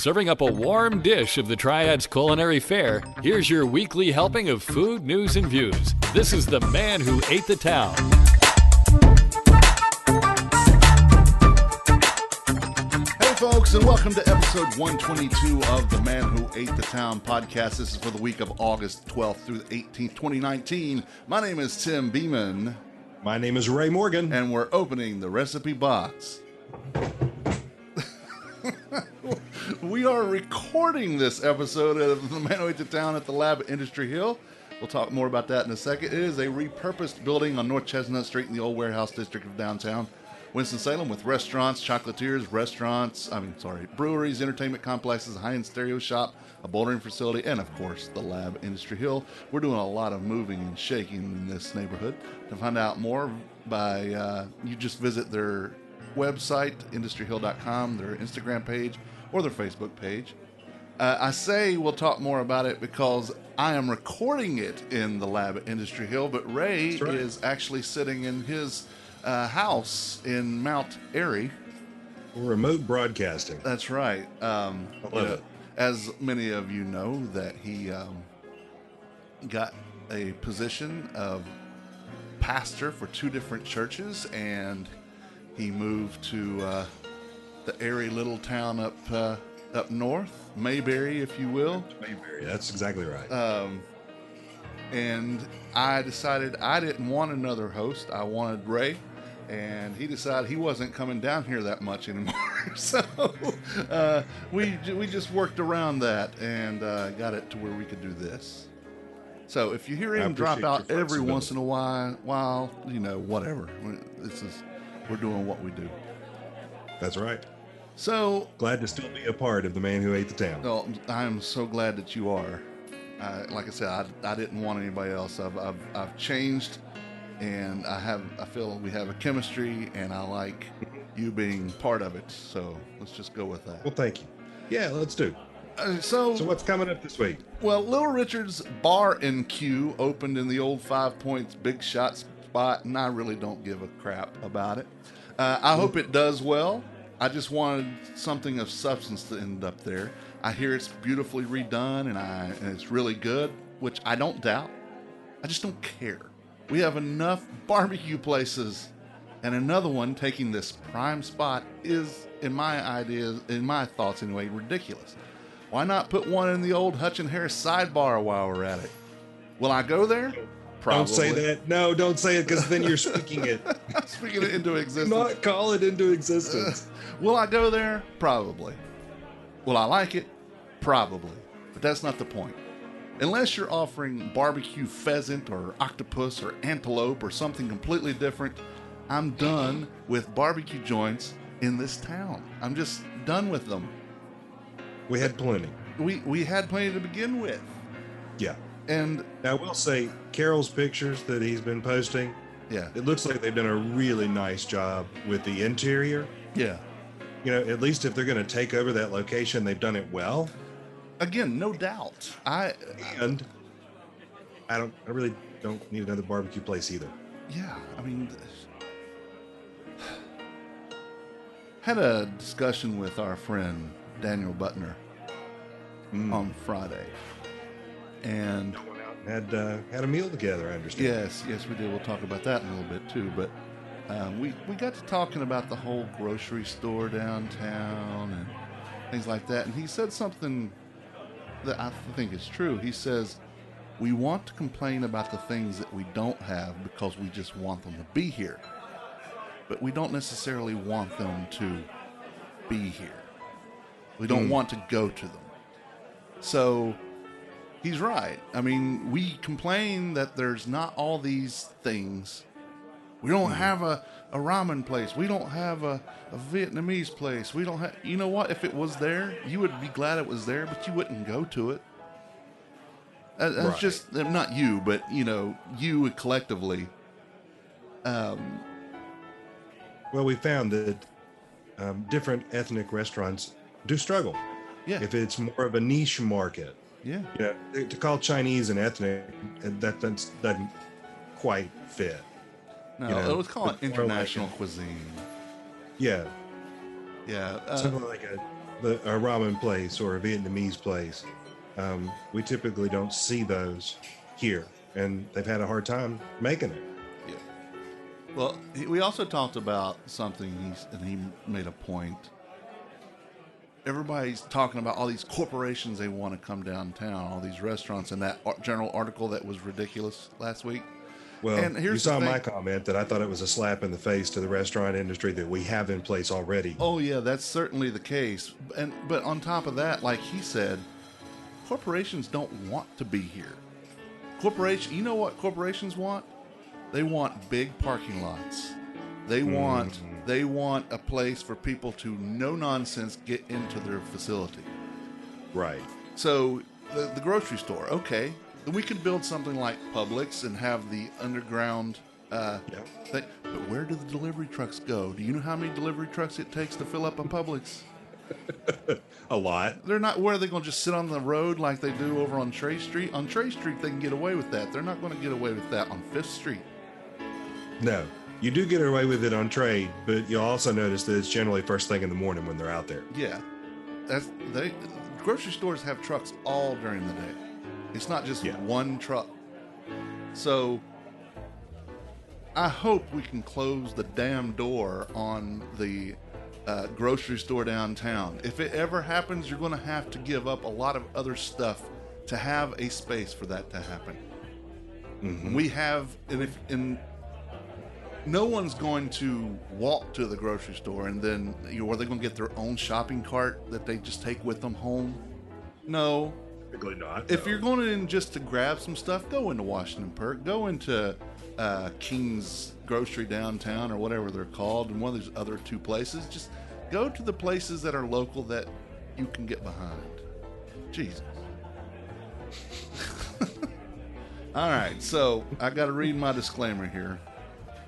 serving up a warm dish of the Triad's culinary fare, here's your weekly helping of food, news, and views. This is The Man Who Ate the Town. Hey folks, and welcome to episode 122 of The Man Who Ate the Town podcast. This is for the week of August 12th through the 18th, 2019. My name is Tim Beeman. My name is Ray Morgan. And we're opening the recipe box. We are recording this episode of The Man Who Ate the Town at the Lab at Industry Hill. We'll talk more about that in a second. It is a repurposed building on North Chestnut Street in the old warehouse district of downtown Winston-Salem, with restaurants, chocolatiers, breweries, entertainment complexes, a high-end stereo shop, a bouldering facility, and of course, the Lab Industry Hill. We're doing a lot of moving and shaking in this neighborhood. To find out more, you just visit their website, industryhill.com, their Instagram page, or their Facebook page. I say we'll talk more about it because I am recording it in the Lab at Industry Hill, but Ray is actually sitting in his house in Mount Airy. Remote broadcasting. That's right. I love it. As many of you know, that he got a position of pastor for two different churches, and he moved to the airy little town up north, Mayberry, if you will. Mayberry, that's exactly right. And I decided I didn't want another host. I wanted Ray, and he decided he wasn't coming down here that much anymore. So we just worked around that and got it to where we could do this. So if you hear him drop out every once in a while, you know, whatever. We're doing what we do. That's right. So glad to still be a part of The Man Who Ate the Town. Well, I'm so glad that you are. Like I said, I didn't want anybody else. I've changed, and I feel we have a chemistry, and I like you being part of it. So let's just go with that. Well, thank you. Yeah, let's do. So what's coming up this week? Well, Little Richard's Bar and Q opened in the old 5 Points Big Shot spot, and I really don't give a crap about it. I hope it does well. I just wanted something of substance to end up there. I hear it's beautifully redone and it's really good, which I don't doubt. I just don't care. We have enough barbecue places, and another one taking this prime spot is, in my thoughts anyway, ridiculous. Why not put one in the old Hutch and Harris sidebar while we're at it? Will I go there? Probably. Don't say that. No, don't say it, because then you're speaking it. Speaking it into existence. Do not call it into existence. Will I go there? Probably. Will I like it? Probably. But that's not the point. Unless you're offering barbecue pheasant or octopus or antelope or something completely different, I'm done with barbecue joints in this town. I'm just done with them. We had plenty. We had plenty to begin with. Yeah. And now I will say, Carol's pictures that he's been posting, yeah, it looks like they've done a really nice job with the interior. Yeah. You know, at least if they're going to take over that location, they've done it well. Again, no doubt. I really don't need another barbecue place either. Yeah, I mean, had a discussion with our friend Daniel Butner on Friday, and had a meal together, I understand. Yes, we did. We'll talk about that in a little bit too. But we got to talking about the whole grocery store downtown and things like that, and he said something that I think is true. He says, we want to complain about the things that we don't have because we just want them to be here, but we don't necessarily want them to be here. We don't want to go to them. So he's right. I mean, we complain that there's not all these things. We don't have a ramen place. We don't have a Vietnamese place. We don't have, you know what? If it was there, you would be glad it was there, but you wouldn't go to it. That's right. Just, not you, but, you know, you collectively. Well, we found that different ethnic restaurants do struggle. Yeah. If it's more of a niche market. Yeah. You know, to call Chinese an ethnic, that doesn't quite fit. No, you know, it was called international cuisine. Yeah. Yeah. Something like a ramen place or a Vietnamese place. We typically don't see those here, and they've had a hard time making it. Yeah. Well, we also talked about something, and he made a point. Everybody's talking about all these corporations they want to come downtown, all these restaurants, and that general article that was ridiculous last week. Well, And here's you saw the thing. my comment that I thought it was a slap in the face to the restaurant industry that we have in place already. Oh yeah, that's certainly the case. But on top of that, like he said, corporations don't want to be here. You know what corporations want? They want big parking lots. They want a place for people to no nonsense get into their facility. Right. So the grocery store, okay, then we could build something like Publix and have the underground thing. But where do the delivery trucks go? Do you know how many delivery trucks it takes to fill up a Publix? A lot. They're not. Where are they going to just sit on the road like they do over on Trey Street? On Trey Street, they can get away with that. They're not going to get away with that on Fifth Street. No. You do get away with it on trade, but you'll also notice that it's generally first thing in the morning when they're out there. Yeah, grocery stores have trucks all during the day. It's not just one truck. So I hope we can close the damn door on the grocery store downtown. If it ever happens, you're going to have to give up a lot of other stuff to have a space for that to happen. Mm-hmm. We have, no one's going to walk to the grocery store and then, are they going to get their own shopping cart that they just take with them home? No. Typically not. If you're going in just to grab some stuff, go into Washington Perk, go into King's Grocery downtown or whatever they're called, and one of those other two places. Just go to the places that are local that you can get behind. Jesus. All right, so I got to read my disclaimer here.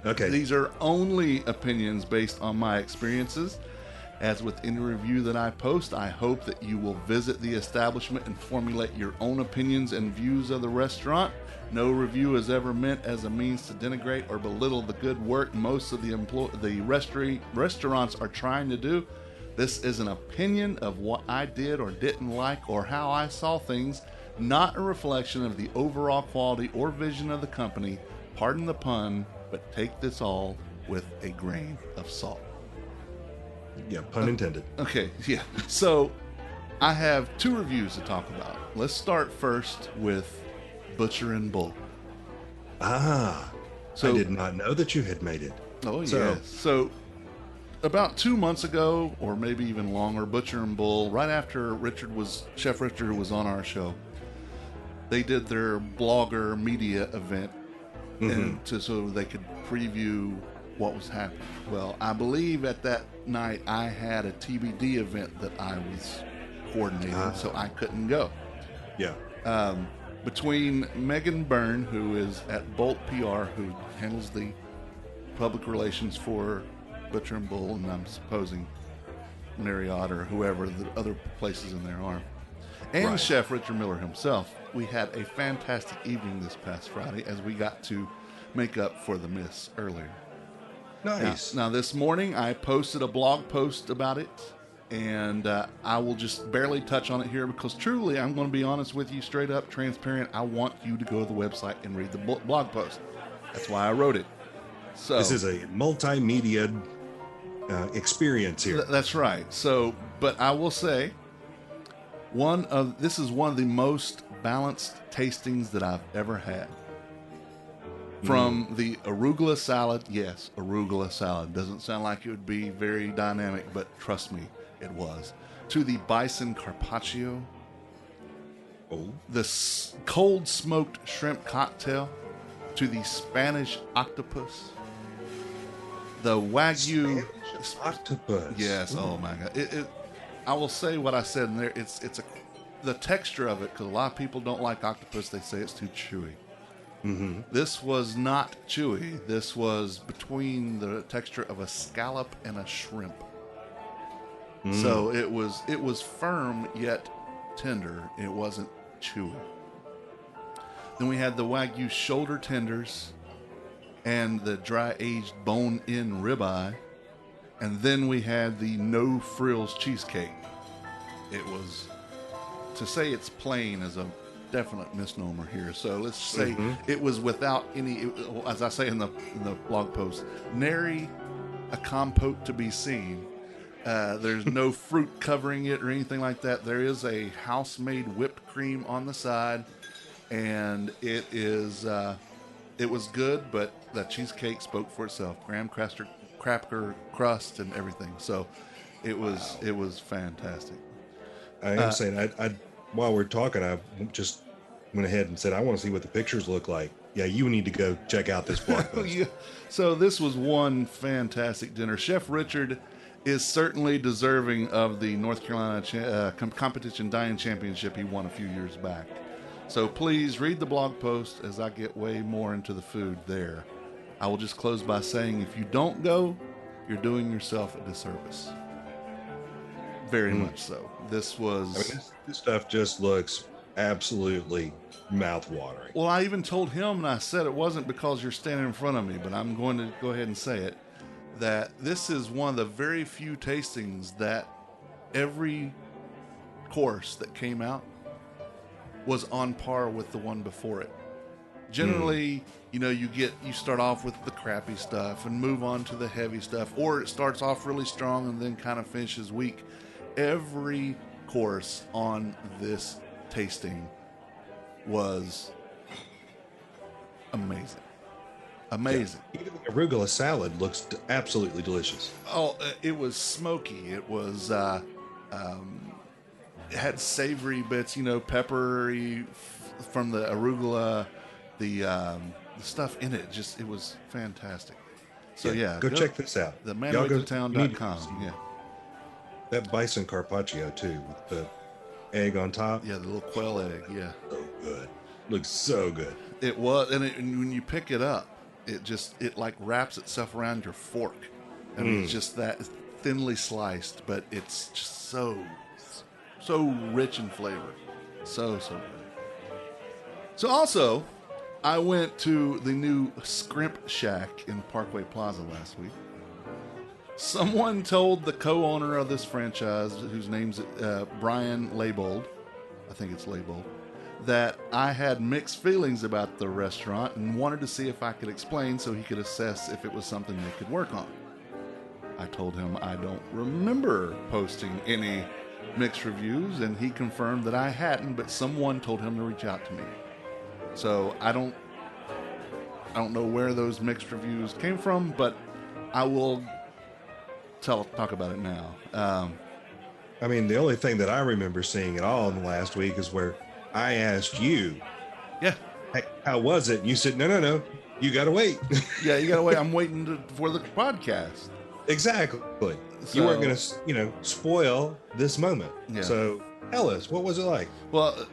Okay. These are only opinions based on my experiences. As with any review that I post, I hope that you will visit the establishment and formulate your own opinions and views of the restaurant. No review is ever meant as a means to denigrate or belittle the good work most of the restaurants are trying to do. This is an opinion of what I did or didn't like or how I saw things, not a reflection of the overall quality or vision of the company. Pardon the pun, but take this all with a grain of salt. Yeah, pun intended. Okay, yeah. So I have two reviews to talk about. Let's start first with Butcher and Bull. I did not know that you had made it. Oh, yeah. So about 2 months ago, or maybe even longer, Butcher and Bull, right after Chef Richard was on our show, they did their blogger media event so they could preview what was happening. Well, I believe at that night I had a TBD event that I was coordinating, so I couldn't go. Yeah. Between Megan Byrne, who is at Bolt PR, who handles the public relations for Butcher and Bull, and I'm supposing Marriott or whoever the other places in there are, and Chef Richard Miller himself, we had a fantastic evening this past Friday as we got to make up for the miss earlier. Nice. Now this morning I posted a blog post about it, and I will just barely touch on it here because truly, I'm going to be honest with you, straight up, transparent. I want you to go to the website and read the blog post. That's why I wrote it. So this is a multimedia experience here. That's right. So, but I will say, this is one of the most balanced tastings that I've ever had. From the arugula salad, yes, arugula salad. Doesn't sound like it would be very dynamic, but trust me, it was. To the bison carpaccio. Oh. The cold smoked shrimp cocktail. To the Spanish octopus. The Wagyu. Spanish octopus. Yes, oh my God. I will say what I said in there. The texture of it, because a lot of people don't like octopus. They say it's too chewy. Mm-hmm. This was not chewy. This was between the texture of a scallop and a shrimp. So it was firm yet tender. It wasn't chewy. Then we had the Wagyu shoulder tenders and the dry aged bone-in ribeye, and then we had the no frills cheesecake. it was, to say it's plain is a definite misnomer here. So let's say it was without any, as I say in the blog post, nary a compote to be seen. There's no fruit covering it or anything like that. There is a house-made whipped cream on the side, and it is it was good, but the cheesecake spoke for itself. Graham cracker crust and everything. So it was fantastic. I am saying, I while we're talking, I just went ahead and said, I want to see what the pictures look like. Yeah, you need to go check out this blog post. Yeah. So this was one fantastic dinner. Chef Richard is certainly deserving of the North Carolina Competition Dining Championship he won a few years back. So please read the blog post as I get way more into the food there. I will just close by saying, if you don't go, you're doing yourself a disservice. Very much so. This was... This stuff just looks absolutely mouth-watering. Well, I even told him, and I said it wasn't because you're standing in front of me, but I'm going to go ahead and say it, that this is one of the very few tastings that every course that came out was on par with the one before it. Generally, you start off with the crappy stuff and move on to the heavy stuff, or it starts off really strong and then kind of finishes weak. Every course on this tasting was amazing. Amazing. Yeah. Even the arugula salad looks absolutely delicious. Oh, it was smoky. It was, it had savory bits, peppery from the arugula, the stuff in it. It was fantastic. So go check this out. The manwaytotown.com. Yeah. That bison carpaccio too, with the egg on top. Yeah, the little quail egg. Yeah. So good. Looks so good. It was, and when you pick it up, it like wraps itself around your fork. I mean, it's just that thinly sliced, but it's just so rich in flavor. So good. So also, I went to the new Scrimp Shack in Parkway Plaza last week. Someone told the co-owner of this franchise, whose name's Brian Leibold, I think it's Leibold, that I had mixed feelings about the restaurant and wanted to see if I could explain so he could assess if it was something they could work on. I told him I don't remember posting any mixed reviews, and he confirmed that I hadn't, but someone told him to reach out to me. So I don't know where those mixed reviews came from, but I will talk about it now. The only thing that I remember seeing at all in the last week is where I asked you, yeah, hey, how was it? And you said, no, you got to wait. Yeah, you got to wait. I'm waiting for the podcast. Exactly. So, you weren't going to, spoil this moment. Yeah. So tell us, what was it like? Well,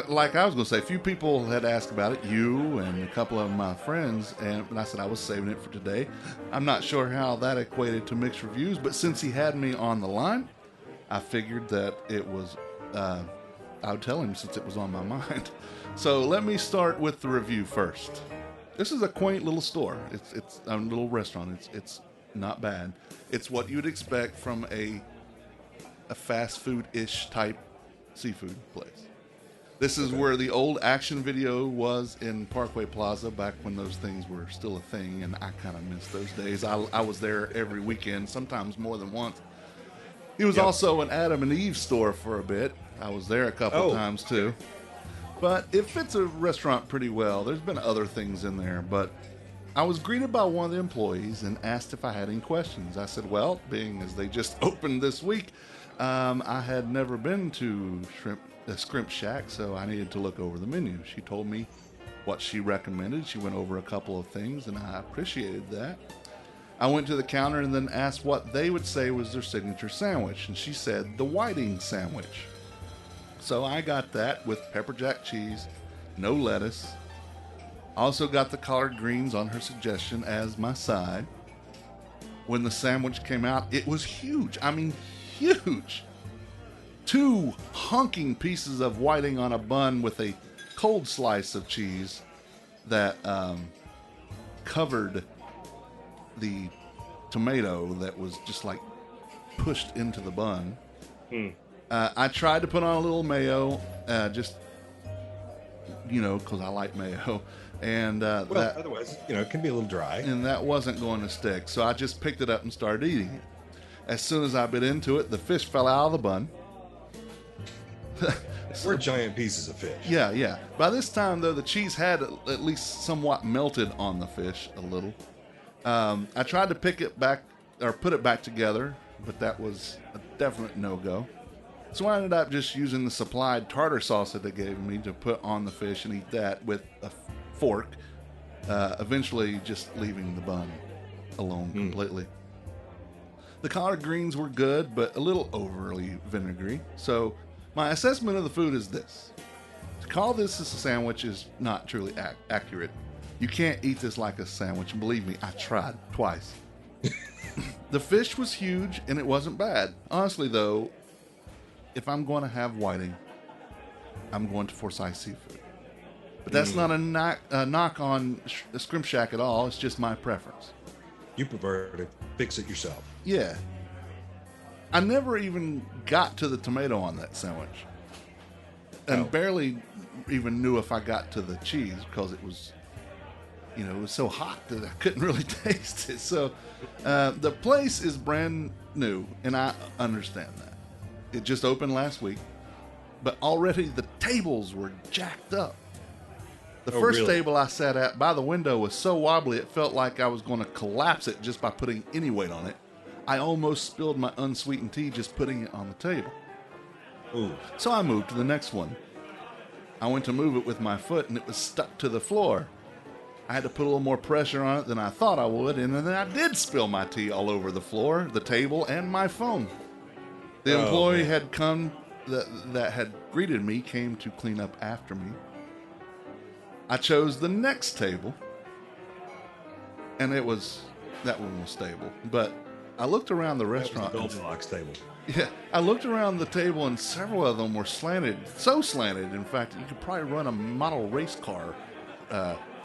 like I was going to say, a few people had asked about it, you and a couple of my friends, and I said I was saving it for today. I'm not sure how that equated to mixed reviews, but since he had me on the line, I figured that it was, I would tell him since it was on my mind. So let me start with the review first. This is a quaint little store. It's a little restaurant. It's not bad. It's what you'd expect from a fast food-ish type seafood place. This is where the old Action Video was in Parkway Plaza back when those things were still a thing, and I kind of miss those days. I was there every weekend, sometimes more than once. It was also an Adam and Eve store for a bit. I was there a couple times too. But it fits a restaurant pretty well. There's been other things in there, but I was greeted by one of the employees and asked if I had any questions. I said, well, being as they just opened this week, I had never been to Scrimp Shack, so I needed to look over the menu. She told me what she recommended. She went over a couple of things, and I appreciated that. I went to the counter and then asked what they would say was their signature sandwich, and she said the whiting sandwich. So I got that with pepper jack cheese, no lettuce. I also got the collard greens on her suggestion as my side. When the sandwich came out, it was huge. I mean, huge. 2 hunking pieces of whiting on a bun with a cold slice of cheese that covered the tomato that was just like pushed into the bun. Mm. I tried to put on a little mayo, just because I like mayo, and Well, otherwise, it can be a little dry. and that wasn't going to stick. So I just picked it up and started eating it. As soon as I bit into it, the fish fell out of the bun. We're giant pieces of fish. Yeah. By this time, though, the cheese had at least somewhat melted on the fish a little. I tried to pick it back or put it back together, but that was a definite no-go. So I ended up just using the supplied tartar sauce that they gave me to put on the fish and eat that with a fork, eventually just leaving the bun alone completely. The collard greens were good, but a little overly vinegary. So my assessment of the food is this. To call this a sandwich is not truly accurate. You can't eat this like a sandwich, and believe me, I tried twice. The fish was huge, and it wasn't bad. Honestly, though, if I'm going to have whiting, I'm going to Forsyth Seafood. But that's not a knock on Scrimp Shack at all. It's just my preference. You prefer to fix it yourself. Yeah. I never even got to the tomato on that sandwich. And barely even knew if I got to the cheese because it was, it was so hot that I couldn't really taste it. So the place is brand new, and I understand that. It just opened last week, but already the tables were jacked up. The first really? table I sat at by the window was so wobbly it felt like I was going to collapse it just by putting any weight on it. I almost spilled my unsweetened tea just putting it on the table. Ooh. So I moved to the next one. I went to move it with my foot and it was stuck to the floor. I had to put a little more pressure on it than I thought I would, and then I did spill my tea all over the floor, the table, and my phone. The employee had come that had greeted me came to clean up after me. I chose the next table, and that one was stable. But I looked around the restaurant. That was the Goldilocks table. Yeah, I looked around the table, and several of them were slanted, so slanted. In fact, you could probably run a model race car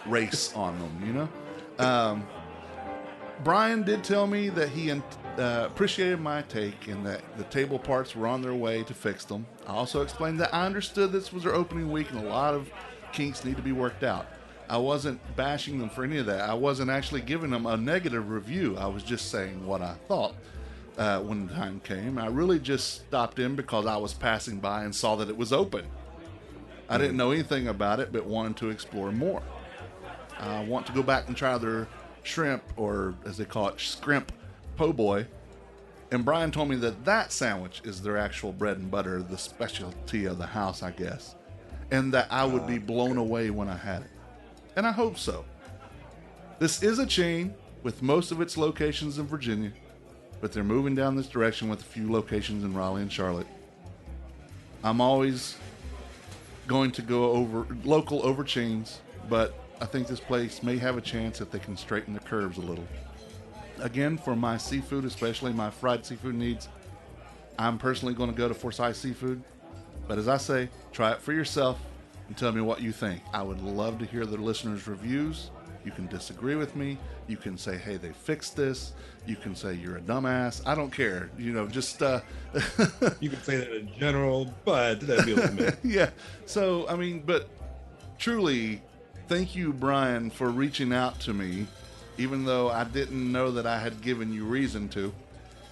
race on them. Brian did tell me that he appreciated my take and that the table parts were on their way to fix them. I also explained that I understood this was their opening week and a lot of kinks need to be worked out. I wasn't bashing them for any of that. I wasn't actually giving them a negative review. I was just saying what I thought when the time came. I really just stopped in because I was passing by and saw that it was open. I didn't know anything about it, but wanted to explore more. I want to go back and try their shrimp, or as they call it, scrimp po' boy. And Brian told me that sandwich is their actual bread and butter, the specialty of the house, I guess. And that I would be blown away when I had it. And I hope so. This is a chain with most of its locations in Virginia, but they're moving down this direction with a few locations in Raleigh and Charlotte. I'm always going to go over chains, but I think this place may have a chance if they can straighten the curves a little. Again, for my seafood, especially my fried seafood needs, I'm personally going to go to Forsyth Seafood. But as I say, try it for yourself and tell me what you think. I would love to hear the listeners' reviews. You can disagree with me. You can say, hey, they fixed this. You can say you're a dumbass. I don't care. Just... You can say that in general, but that'd be a little bit. Yeah. So, but truly, thank you, Brian, for reaching out to me, even though I didn't know that I had given you reason to.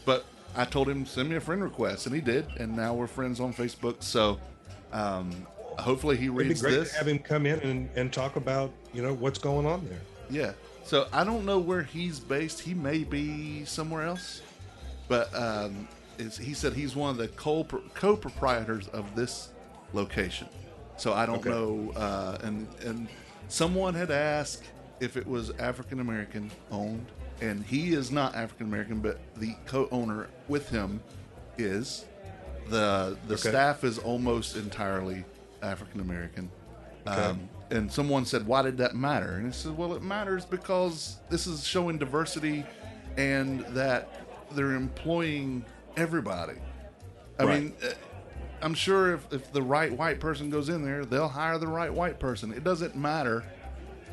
But I told him, send me a friend request, and he did, and now we're friends on Facebook. So hopefully he reads this. It'd be great this. to have him come in and talk about, what's going on there. Yeah. So I don't know where he's based. He may be somewhere else. But he said he's one of the co-proprietors of this location. So I don't know. And someone had asked if it was African-American owned. And he is not African-American, but the co-owner with him is. The staff is almost entirely African-American. And someone said, why did that matter? And I said, well, it matters because this is showing diversity and that they're employing everybody. I mean, I'm sure if the right white person goes in there, they'll hire the right white person. It doesn't matter.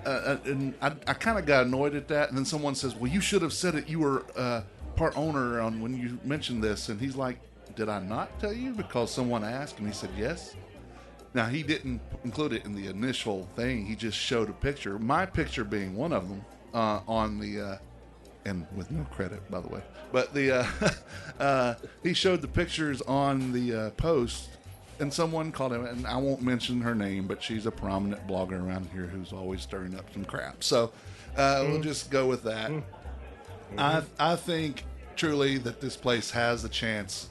And I kind of got annoyed at that. And then someone says, well, you should have said it. You were part owner on when you mentioned this. And he's like, did I not tell you? Because someone asked and he said yes. Now, he didn't include it in the initial thing. He just showed a picture, my picture being one of them, on the, and with no credit, by the way. But he showed the pictures on the post, and someone called him, and I won't mention her name, but she's a prominent blogger around here who's always stirring up some crap. So we'll just go with that. I think truly that this place has a chance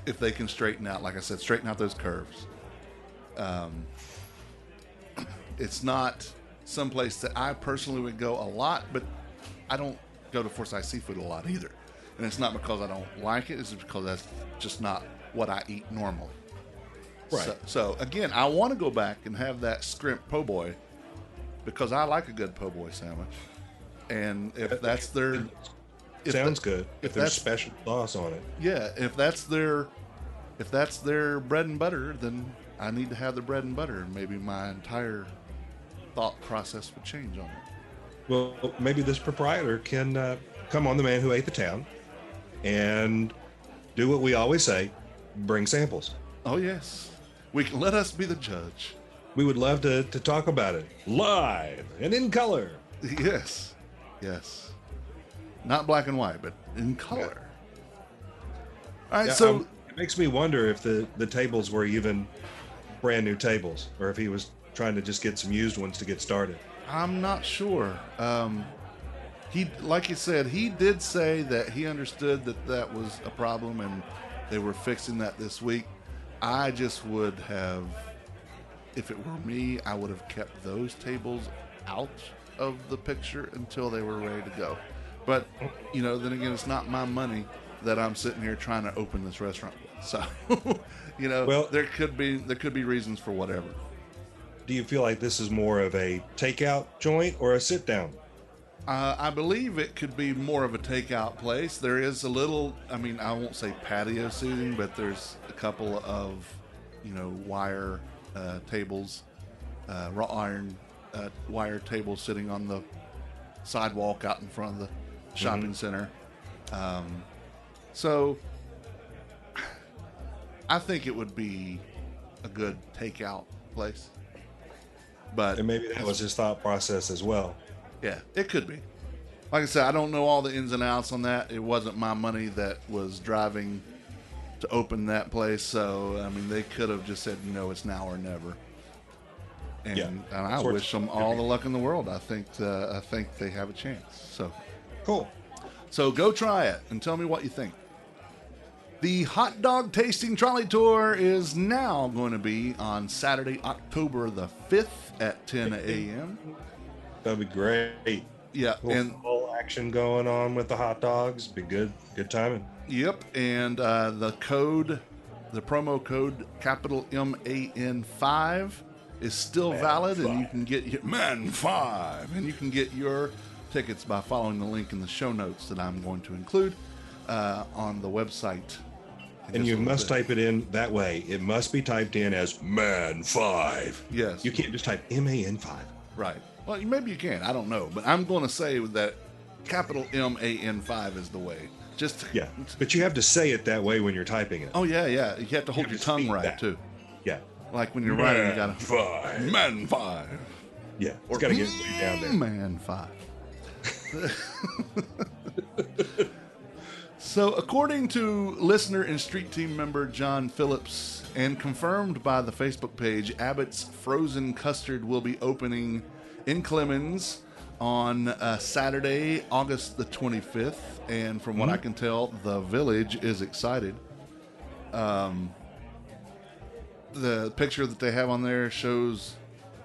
if they can straighten out, like I said, straighten out those curves. It's not someplace that I personally would go a lot, but I don't go to Forsyth Seafood a lot either. And it's not because I don't like it, it's because that's just not what I eat normally. Right. So again, I want to go back and have that scrimp po' boy because I like a good po' boy sandwich. And if that's their... Sounds good. If there's special sauce on it. Yeah, if that's their bread and butter, then I need to have the bread and butter, and maybe my entire thought process would change on it. Well, maybe this proprietor can come on The Man Who Ate the Town and do what we always say: bring samples. Oh yes, we can let us be the judge. We would love to talk about it live and in color. Yes. Not black and white, but in color. All right, so it makes me wonder if the tables were even brand new tables, or if he was trying to just get some used ones to get started. I'm not sure. He, like you said, he did say that he understood that was a problem, and they were fixing that this week. I just would have, if it were me, I would have kept those tables out of the picture until they were ready to go. But, then again, it's not my money that I'm sitting here trying to open this restaurant with. So, well, there could be reasons for whatever. Do you feel like this is more of a takeout joint or a sit down? I believe it could be more of a takeout place. There is a little, I won't say patio seating, but there's a couple of, wire tables, wrought iron wire tables sitting on the sidewalk out in front of the shopping center. So I think it would be a good takeout place. But and maybe that was his thought process as well. Yeah, it could be. Like I said, I don't know all the ins and outs on that. It wasn't my money that was driving to open that place. So, they could have just said, it's now or never. And I wish them all the luck in the world. I think they have a chance. So cool. So go try it and tell me what you think. The hot dog tasting trolley tour is now going to be on Saturday, October the 5th at 10 a.m. That'd be great. Yeah, and full action going on with the hot dogs. Be good timing. Yep, and the promo code capital MAN5 is still valid, and you can get MAN5, and you can get your tickets by following the link in the show notes that I'm going to include on the website. And you must type it in that way. It must be typed in as MAN5. Yes. You can't just type MAN5. Right. Well, maybe you can. I don't know. But I'm going to say that capital MAN5 is the way. Yeah. But you have to say it that way when you're typing it. Oh, yeah. You have to hold your tongue right, too. Yeah. Like when you're writing, you got to... MAN5. Yeah. It's got to get way down there. MAN5. So, according to listener and street team member John Phillips, and confirmed by the Facebook page, Abbott's Frozen Custard will be opening in Clemens on Saturday, August the 25th. And from what I can tell, the village is excited. The picture that they have on there shows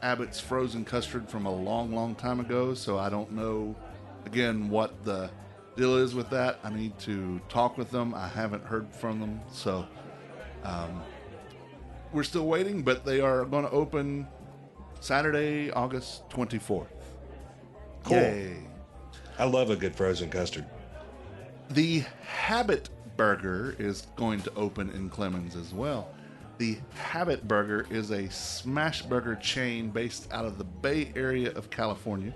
Abbott's Frozen Custard from a long, long time ago. So I don't know, again, what the deal is with that. I need to talk with them. I haven't heard from them. So we're still waiting, but they are going to open Saturday, August 24th. Cool. Yay. I love a good frozen custard. The Habit Burger is going to open in Clemens as well. The Habit Burger is a smash burger chain based out of the Bay Area of California.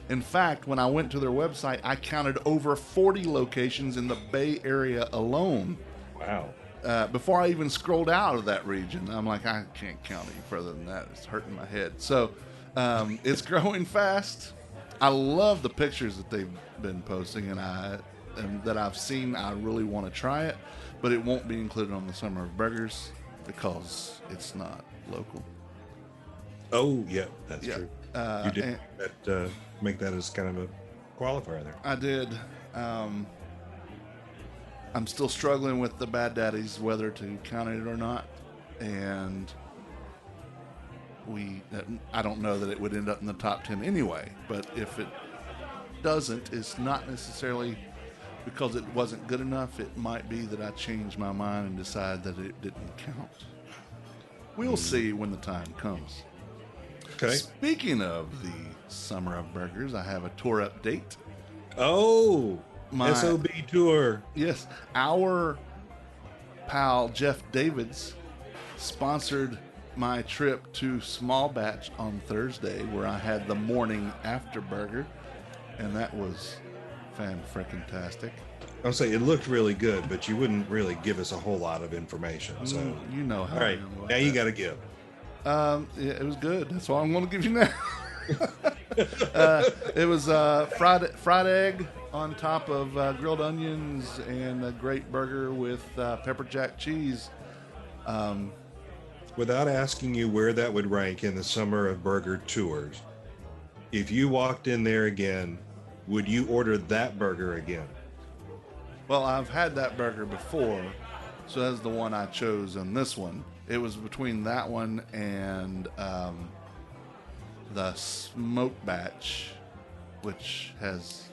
In fact, when I went to their website, I counted over 40 locations in the Bay Area alone. Wow. before I even scrolled out of that region, I'm like, I can't count any further than that. It's hurting my head. So it's growing fast. I love the pictures that they've been posting, and that I've seen. I really want to try it, but it won't be included on the Summer of Burgers because it's not local. Oh, yeah, that's Yeah. true. You did make that as kind of a qualifier there. I did. I'm still struggling with the Bad Daddies, whether to count it or not. And I don't know that it would end up in the top 10 anyway. But if it doesn't, it's not necessarily because it wasn't good enough. It might be that I changed my mind and decide that it didn't count. We'll see when the time comes. Okay. Speaking of the Summer of Burgers, I have a tour update. Oh, My- SOB tour. Yes, our pal Jeff Davids sponsored my trip to Small Batch on Thursday, where I had the morning after burger, and that was fan-frickin-tastic. I'll say it looked really good, but you wouldn't really give us a whole lot of information. So, You know how all right, I am about now you that. got to give. Yeah, it was good. That's all I'm going to give you now. It was fried egg on top of grilled onions and a great burger with pepper jack cheese. Without asking you where that would rank in the Summer of Burger tours, if you walked in there again, would you order that burger again? Well, I've had that burger before, so that's the one I chose on this one. It was between that one and the Smoke Batch, which has,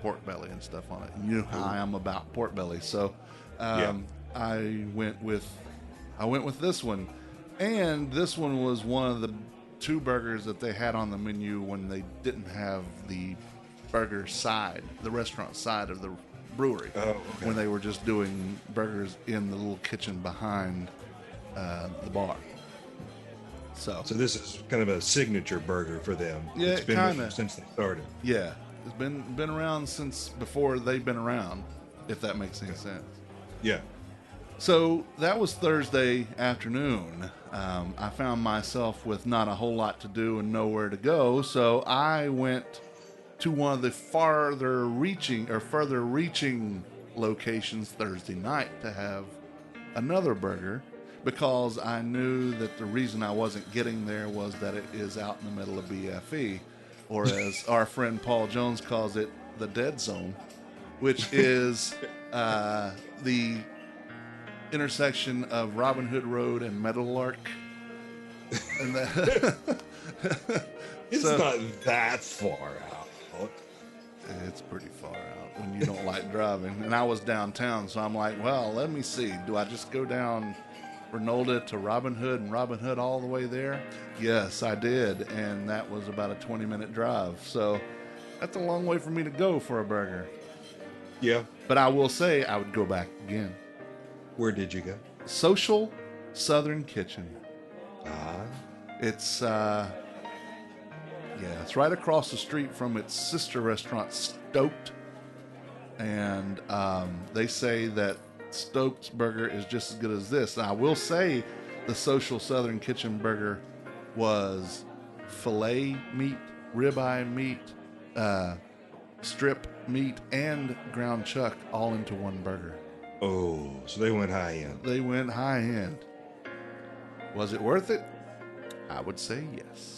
pork belly and stuff on it. You know how I am about pork belly, so I went with this one, and this one was one of the two burgers that they had on the menu when they didn't have the burger side, the restaurant side of the brewery. Oh, okay. When they were just doing burgers in the little kitchen behind the bar. So So this is kind of a signature burger for them. Yeah, It's been kinda. with them since they started. yeah, it's been around since before they've been around, if that makes any sense. Yeah. So that was Thursday afternoon. I found myself with not a whole lot to do and nowhere to go, so I went to one of the further reaching locations Thursday night to have another burger, because I knew that the reason I wasn't getting there was that it is out in the middle of BFE, or as our friend Paul Jones calls it, the dead zone, which is the intersection of Robin Hood Road and Meadowlark. And It's So- not that far out. it's pretty far out when you don't like driving. And I was downtown, so I'm like, well, let me see. Do I just go down Renolda to Robin Hood and Robin Hood all the way there? Yes, I did. And that was about a 20-minute drive. So that's a long way for me to go for a burger. Yeah. But I will say I would go back again. Where did you go? Social Southern Kitchen. Ah. It's it's right across the street from its sister restaurant, Stoked, and they say that Stoked's burger is just as good as this. And I will say, the Social Southern Kitchen burger was filet meat, ribeye meat, strip meat, and ground chuck all into one burger. Oh, so they went high end. They went high end. Was it worth it? I would say yes.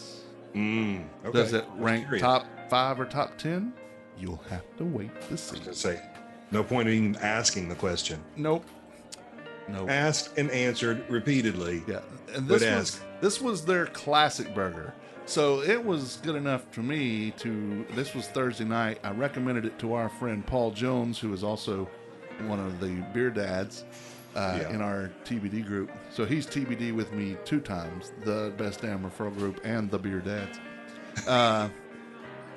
Okay. Does it I was rank curious. top 5 or top 10? You'll have to wait to see. I was gonna say, no point in even asking the question. Nope. Asked and answered repeatedly. Yeah, and Good this was their classic burger. So it was good enough for me to. This was Thursday night. I recommended it to our friend Paul Jones, who is also one of the beer dads in our TBD group. So he's TBD with me 2 times, the Best Damn Referral Group and the beer dads.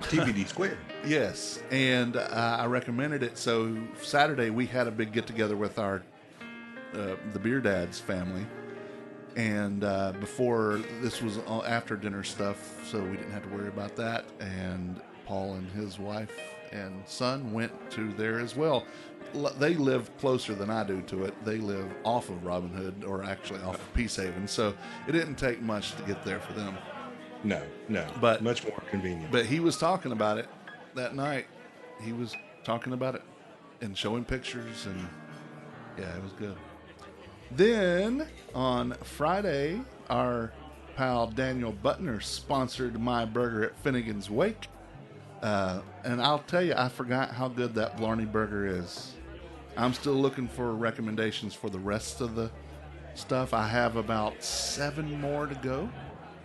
TBD squared. Yes, and I recommended it. So Saturday we had a big get together with our the Beer Dads family, and before this was after dinner stuff, so we didn't have to worry about that. And Paul and his wife and son went to there as well. They live closer than I do to it. They live off of Robin Hood, or actually off of Peacehaven, so it didn't take much to get there for them. No, But much more convenient. But he was talking about it that night. He was talking about it and showing pictures, and yeah, it was good. Then on Friday, our pal Daniel Butner sponsored my burger at Finnegan's Wake. And I'll tell you, I forgot how good that Blarney burger is. I'm still looking for recommendations for the rest of the stuff. I have about 7 more to go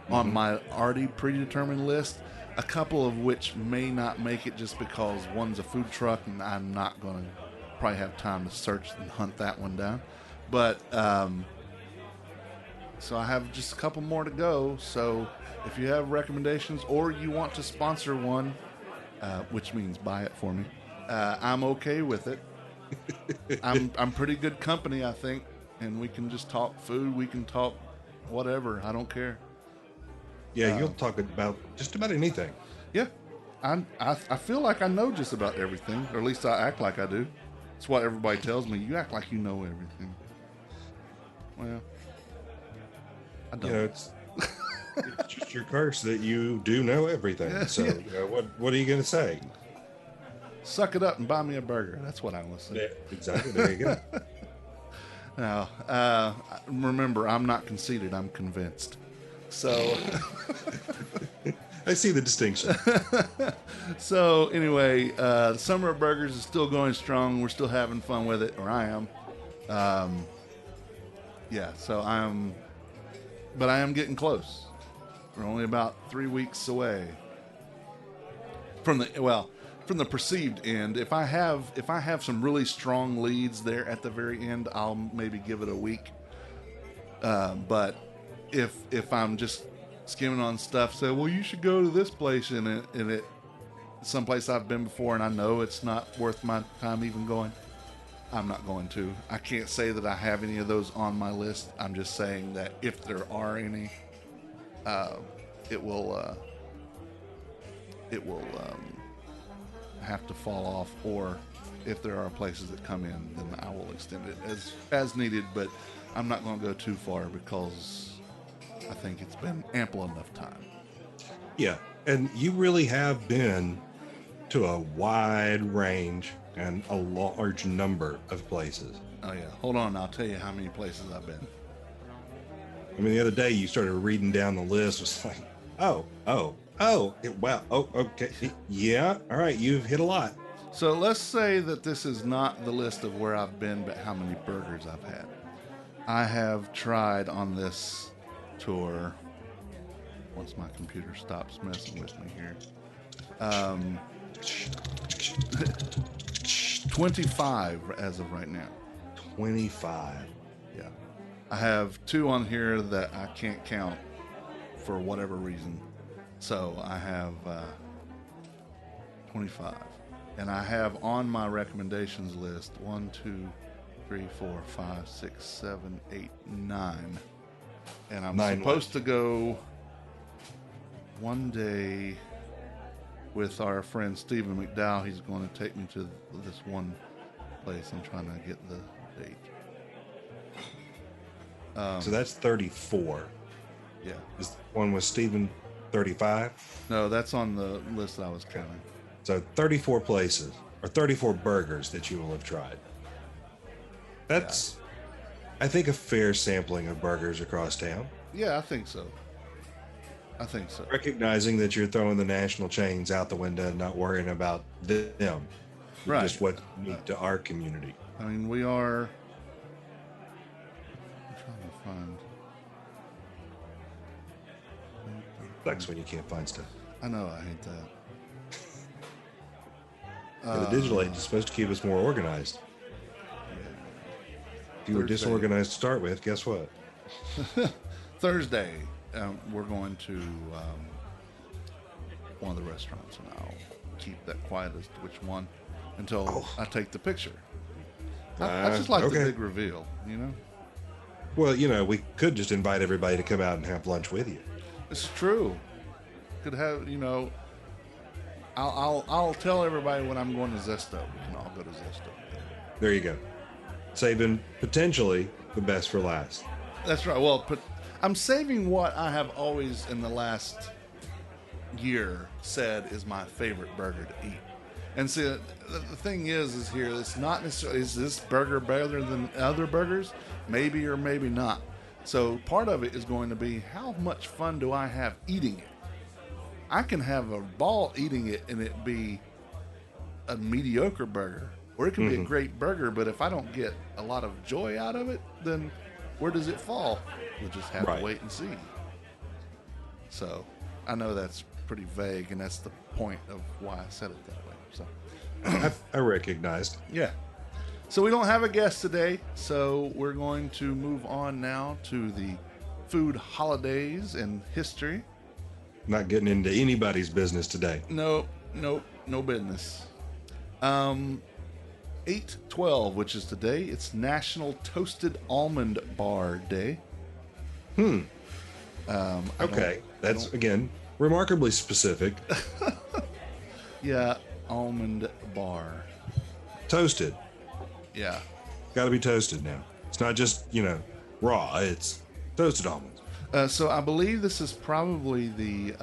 on my already predetermined list, a couple of which may not make it just because one's a food truck and I'm not going to probably have time to search and hunt that one down. But so I have just a couple more to go. So if you have recommendations or you want to sponsor one, which means buy it for me, I'm okay with it. I'm pretty good company, I think, and we can just talk food. We can talk whatever. I don't care. Yeah, you'll talk about just about anything. Yeah, I feel like I know just about everything, or at least I act like I do. It's what everybody tells me. You act like you know everything. Well, I don't. You know, it's just your curse that you do know everything. Yeah, so yeah. You know, what are you going to say? Suck it up and buy me a burger. That's what I want to say. Yeah, exactly. There you go. Now, remember, I'm not conceited. I'm convinced. So, I see the distinction. so anyway, the Summer of Burgers is still going strong. We're still having fun with it, or I am. Yeah, so but I am getting close. We're only about 3 weeks away from the perceived end. If I have some really strong leads there at the very end, I'll maybe give it a week. But if I'm just skimming on stuff, say, well, you should go to this place, and it someplace I've been before, and I know it's not worth my time even going, I'm not going to. I can't say that I have any of those on my list. I'm just saying that if there are any, it will have to fall off, or if there are places that come in, then I will extend it as needed, but I'm not going to go too far because I think it's been ample enough time. Yeah, and you really have been to a wide range and a large number of places. Oh yeah, hold on, I'll tell you how many places I've been. I mean, the other day you started reading down the list. It was like, wow, okay, yeah, all right, you've hit a lot. So let's say that this is not the list of where I've been, but how many burgers I've had. I have tried on this tour, once my computer stops messing with me here, 25 as of right now. 25. Yeah. I have 2 on here that I can't count for whatever reason. So I have 25. And I have on my recommendations list 1, 2, 3, 4, 5, 6, 7, 8, 9. And I'm 9 supposed to go one day with our friend Stephen McDowell. He's going to take me to this one place. I'm trying to get the date. So that's 34. Yeah. Is one with Stephen 35? No, that's on the list that I was counting. So 34 places, or 34 burgers that you will have tried. That's, I think, a fair sampling of burgers across town. Yeah, I think so. Recognizing that you're throwing the national chains out the window and not worrying about them. Right. Just what's unique to our community. I mean, we are... I'm trying to find... Sucks when you can't find stuff. I know, I hate that. The digital age is supposed to keep us more organized. If you were Thursday. disorganized to start with, guess what? Thursday, we're going to one of the restaurants, and I'll keep that quiet as to which one until I take the picture. I just like the big reveal, you know? Well, you know, we could just invite everybody to come out and have lunch with you. It's true. Could have, you know, I'll tell everybody when I'm going to Zesto. We can all go to Zesto. There you go. Saving potentially the best for last. That's right. Well, I'm saving what I have always in the last year said is my favorite burger to eat. And see, the thing is here, it's not necessarily, is this burger better than other burgers? Maybe or maybe not. So part of it is going to be, how much fun do I have eating it? I can have a ball eating it and it be a mediocre burger, or it can be a great burger, but if I don't get a lot of joy out of it, then where does it fall? We'll just have to wait and see. So I know that's pretty vague, and that's the point of why I said it that way. So I recognized. Yeah. So we don't have a guest today, so we're going to move on now to the food holidays and history. Not getting into anybody's business today. No business. 8/12, which is today, it's National Toasted Almond Bar Day. Okay, that's again remarkably specific. Yeah, almond bar. Toasted. Yeah. Got to be toasted now. It's not just, raw. It's toasted almonds. So I believe this is probably the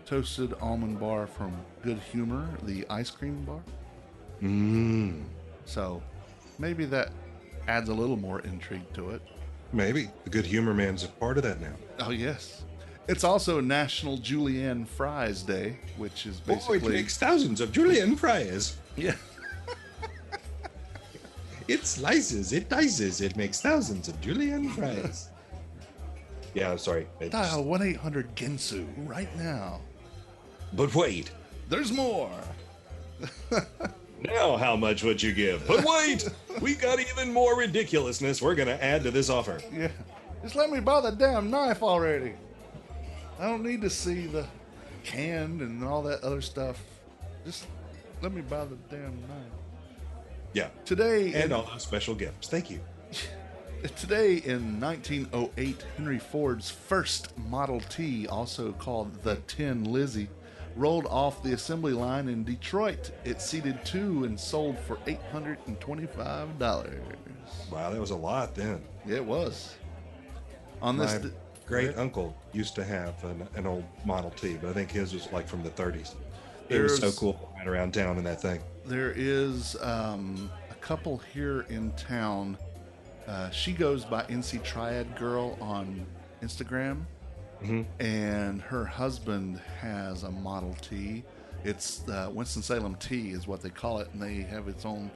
toasted almond bar from Good Humor, the ice cream bar. So maybe that adds a little more intrigue to it. Maybe. The Good Humor Man's a part of that now. Oh, yes. It's also National Julienne Fries Day, which is basically... it makes thousands of julienne fries. Yeah. It slices, it dices, it makes thousands of julienne fries. Yeah, I'm sorry. Dial 1-800-GINSU right now. But wait. There's more. Now how much would you give? But wait! We got even more ridiculousness we're going to add to this offer. Yeah. Just let me buy the damn knife already. I don't need to see the can and all that other stuff. Just let me buy the damn knife. Yeah. Today... And all those special gifts. Thank you. Today in 1908, Henry Ford's first Model T, also called the Tin Lizzie, rolled off the assembly line in Detroit. It seated 2 and sold for $825. Wow, that was a lot then. Yeah, it was. On this... My great uncle used to have an old Model T, but I think his was like from the 30s. It was so cool right around town in that thing. There is a couple here in town. She goes by NC Triad Girl on Instagram, and her husband has a Model T. It's Winston-Salem T is what they call it, and they have its own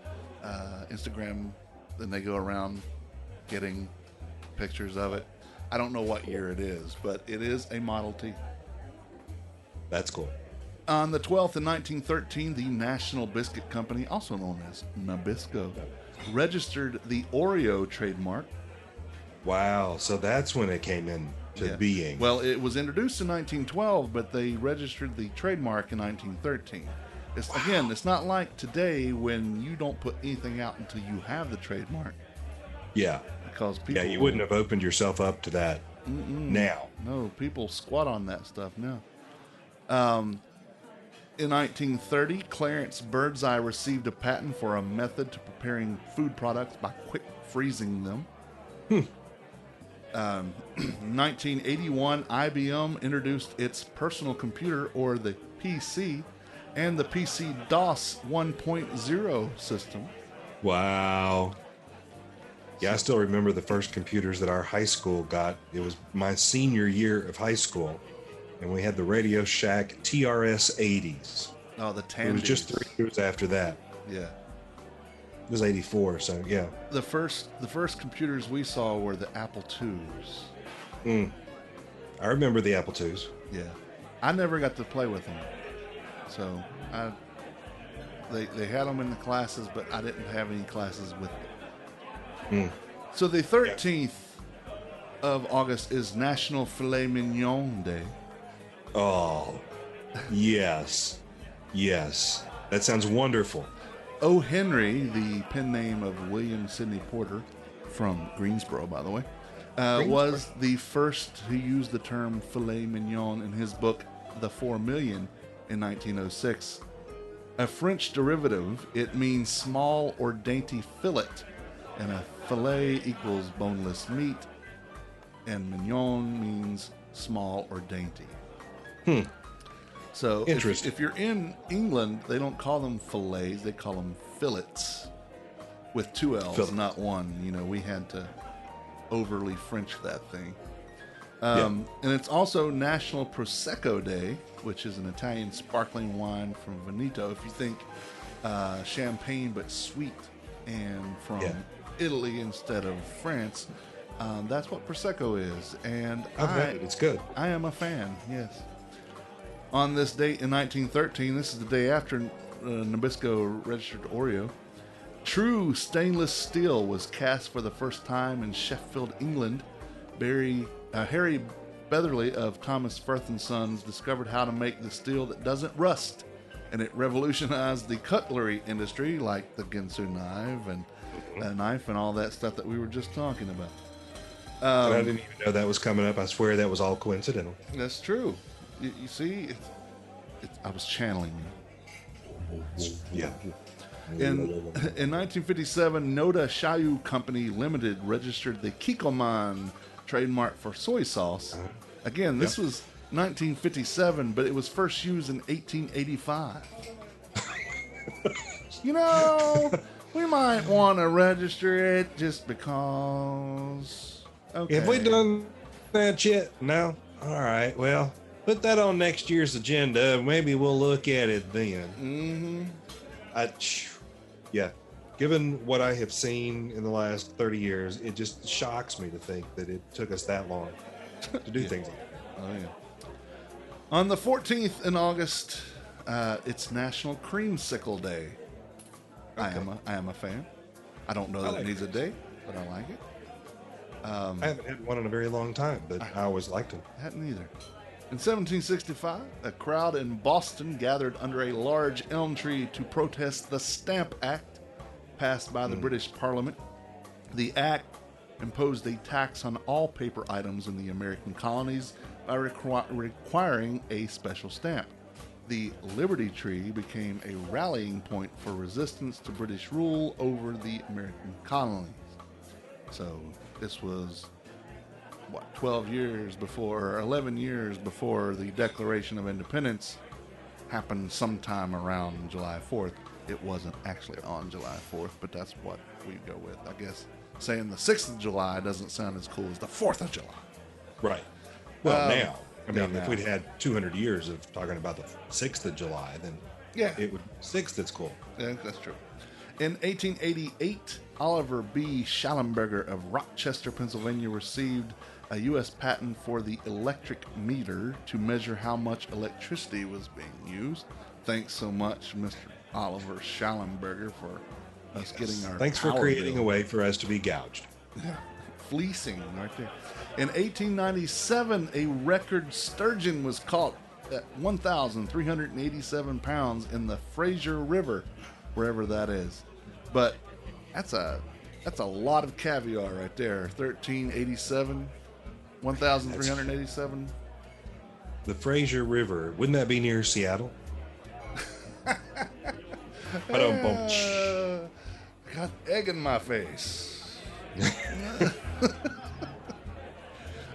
Instagram, and they go around getting pictures of it. I don't know what year it is, but it is a Model T. That's cool. On the 12th in 1913, the National Biscuit Company, also known as Nabisco, registered the Oreo trademark. Wow, so that's when it came into being. Well, it was introduced in 1912, but they registered the trademark in 1913. Again, it's not like today when you don't put anything out until you have the trademark. Yeah. Because people... Yeah, you wouldn't have opened yourself up to that now. No, people squat on that stuff now. In 1930, Clarence Birdseye received a patent for a method to preparing food products by quick freezing them. 1981, IBM introduced its personal computer, or the PC, and the PC-DOS 1.0 system. Wow. Yeah, I still remember the first computers that our high school got. It was my senior year of high school, and we had the Radio Shack TRS 80s. Oh, the Tandy. It was just 3 years after that. Yeah. It was 84, so yeah. The first computers we saw were the Apple IIs. I remember the Apple IIs. Yeah. I never got to play with them. So they had them in the classes, but I didn't have any classes with them. So the 13th of August is National Filet Mignon Day. Oh, yes. Yes. That sounds wonderful. O. Henry, the pen name of William Sidney Porter, from Greensboro, by the way, was the first to use the term filet mignon in his book, The 4 Million, in 1906. A French derivative, it means small or dainty fillet, and a fillet equals boneless meat, and mignon means small or dainty. So Interesting. if you're in England, they don't call them fillets, they call them fillets with two L's, Fillets. not one. You know, we had to overly French that thing. Yeah. And it's also National Prosecco Day, which is an Italian sparkling wine from Veneto. If you think champagne but sweet and from Yeah. Italy instead of France, that's what Prosecco is. And I've had it. It's good. I am a fan, yes. On this date in 1913, this is the day after Nabisco registered Oreo, true stainless steel was cast for the first time in Sheffield, England. Harry Betherley of Thomas Firth and Sons discovered how to make the steel that doesn't rust, and it revolutionized the cutlery industry, like the Ginsu knife and all that stuff that we were just talking about. And I didn't even know that was coming up. I swear that was all coincidental. That's true. You see, I was channeling you. Yeah. In 1957, Noda Shayu Company Limited registered the Kikkoman trademark for soy sauce. Again, this was 1957, but it was first used in 1885. You know, we might want to register it just because. Okay. Have we done that yet? No? All right. Well, put that on next year's agenda. Maybe we'll look at it then. Yeah. Given what I have seen in the last 30 years, it just shocks me to think that it took us that long to do things like that. Oh, yeah. On the 14th in August, it's National Creamsicle Day. I am a fan. I don't know that like it needs a day, but I like it. I haven't had one in a very long time, but I always liked them. I hadn't either. In 1765, a crowd in Boston gathered under a large elm tree to protest the Stamp Act, passed by the British Parliament. The act imposed a tax on all paper items in the American colonies by requiring a special stamp. The Liberty Tree became a rallying point for resistance to British rule over the American colonies. So this was, 11 years before the Declaration of Independence happened sometime around July 4th. It wasn't actually on July 4th, but that's what we go with. I guess saying the 6th of July doesn't sound as cool as the 4th of July. Right. Well, now, I mean, now. if we'd had 200 years of talking about the 6th of July, then it would 6th that's cool. Yeah, that's true. In 1888, Oliver B. Schallenberger of Rochester, Pennsylvania, received a U.S. patent for the electric meter to measure how much electricity was being used. Thanks so much, Mr. Oliver Schallenberger, for us getting our Thanks for power creating bill. a way for us to be gouged. Fleecing right there. In 1897, a record sturgeon was caught at 1,387 pounds in the Fraser River, wherever that is. But that's a lot of caviar right there. 1,387, 1,387. The Fraser River, wouldn't that be near Seattle? Got egg in my face.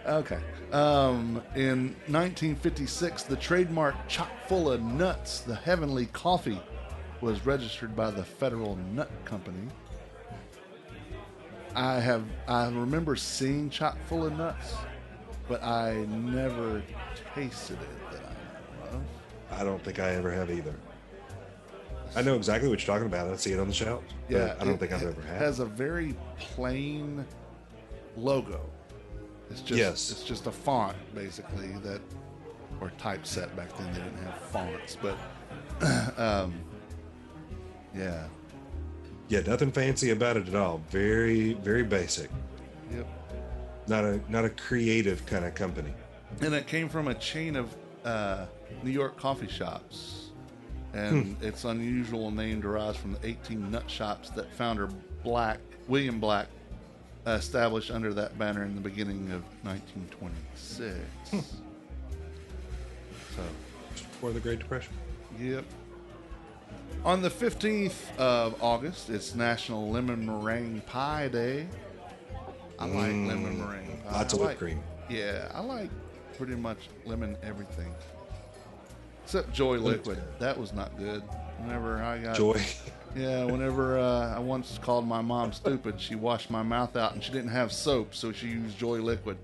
Okay. In 1956, the trademark Chock Full of Nuts, the Heavenly Coffee, was registered by the Federal Nut Company. I remember seeing Chock Full of Nuts, but I never tasted it that I know of. I don't think I ever have either. I know exactly what you're talking about. I see it on the shelves. Yeah, But I don't think I've ever had It has a very plain logo. It's just it's just a font basically that, or typeset back then. They didn't have fonts, but yeah. Yeah, nothing fancy about it at all. Very, very basic. Yep. Not a creative kind of company. And it came from a chain of New York coffee shops. And its unusual name derives from the 18 nut shops that founder William Black established under that banner in the beginning of 1926. So, Just before the Great Depression. Yep. On the 15th of August, it's National Lemon Meringue Pie Day. I like lemon meringue pie. Lots of I whipped cream. Yeah, I like pretty much lemon everything. Except Joy Liquid. That was not good. Whenever I got... Joy. Yeah, whenever I once called my mom stupid, she washed my mouth out and she didn't have soap, so she used Joy Liquid.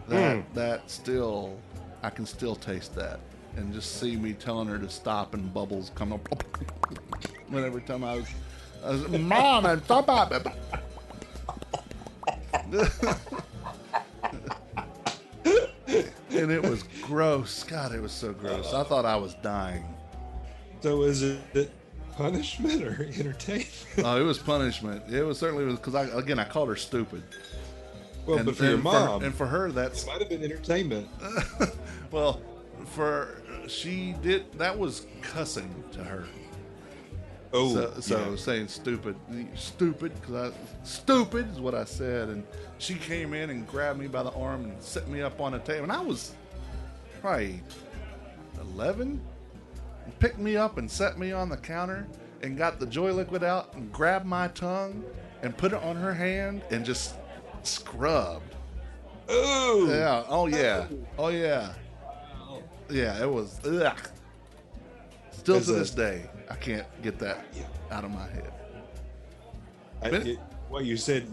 That still... I can still taste that. And just see me telling her to stop and bubbles come up. Whenever time I was Mom, and stop up. And it was gross. God, it was so gross. I thought I was dying. So is it punishment or entertainment? Oh, it was punishment. It was certainly because I called her stupid. Well, but for your mom, and for her, that's it might have been entertainment. well, that was cussing to her. Oh, so saying stupid because stupid is what I said, and she came in and grabbed me by the arm and set me up on a table, and I was probably 11, and picked me up and set me on the counter and got the Joy Liquid out and grabbed my tongue and put it on her hand and just scrubbed. Ooh. Yeah. Oh yeah. Oh yeah. Yeah. It was. Ugh. Still to this day, I can't get that out of my head. What you said,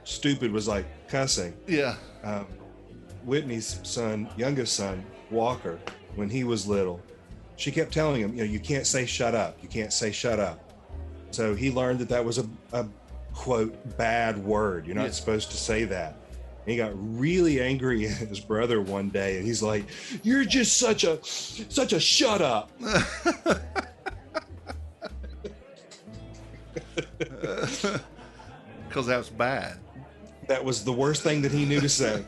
stupid was like cussing. Yeah. Whitney's youngest son, Walker, when he was little, she kept telling him, you can't say shut up. You can't say shut up. So he learned that was a quote, bad word. You're not supposed to say that. And he got really angry at his brother one day, and he's like, "You're just such a shut up." Because that's bad. That was the worst thing that he knew to say.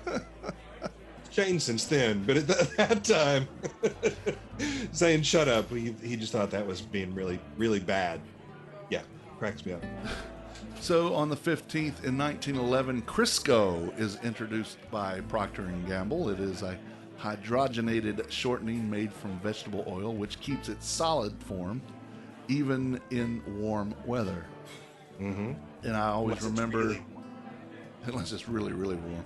It's changed since then, but at that time, saying "shut up," he just thought that was being really, really bad. Yeah, cracks me up. So on the 15th in 1911, Crisco is introduced by Procter & Gamble. It is a hydrogenated shortening made from vegetable oil, which keeps its solid form even in warm weather. Mm-hmm. And I always remember, unless it's really, really warm,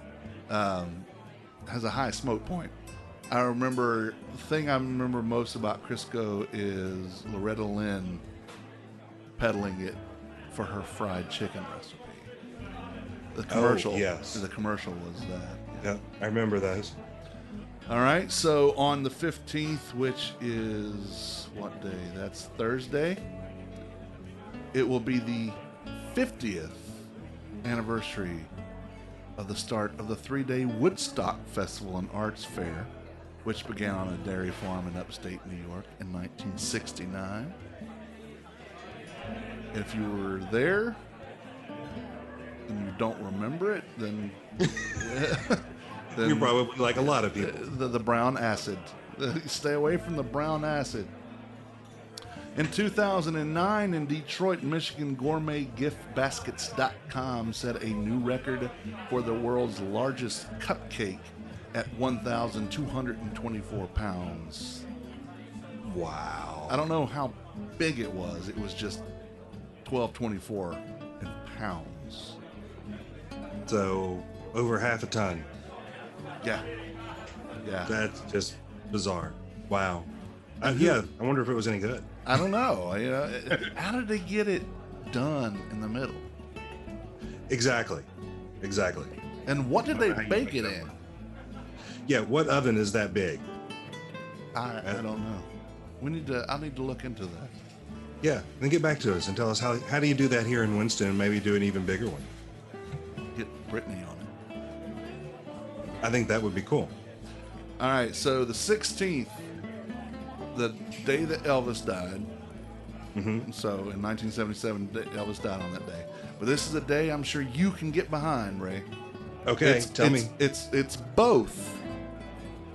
has a high smoke point. I remember, the thing I remember most about Crisco is Loretta Lynn peddling it for her fried chicken recipe. The commercial, the commercial was that. Yeah, I remember those. All right, so on the 15th, which is what day? That's Thursday. It will be the 50th anniversary of the start of the 3-day Woodstock Festival and Arts Fair, which began on a dairy farm in upstate New York in 1969. If you were there and you don't remember it, then you're probably like a lot of people. The brown acid. Stay away from the brown acid. In 2009, in Detroit, Michigan, GourmetGiftBaskets.com set a new record for the world's largest cupcake at 1,224 pounds. Wow. I don't know how big it was. It was just 1,224 in pounds. So over half a ton. Yeah. That's just bizarre. Wow. I wonder if it was any good. I don't know. How did they get it done in the middle? Exactly. And what did they bake it in? Yeah, what oven is that big? I don't know. I need to look into that. Yeah, then get back to us and tell us how do you do that here in Winston and maybe do an even bigger one. Get Brittany on it. I think that would be cool. All right, so the 16th, the day that Elvis died. Mm-hmm. So in 1977, Elvis died on that day. But this is a day I'm sure you can get behind, Ray. Okay, tell me. It's both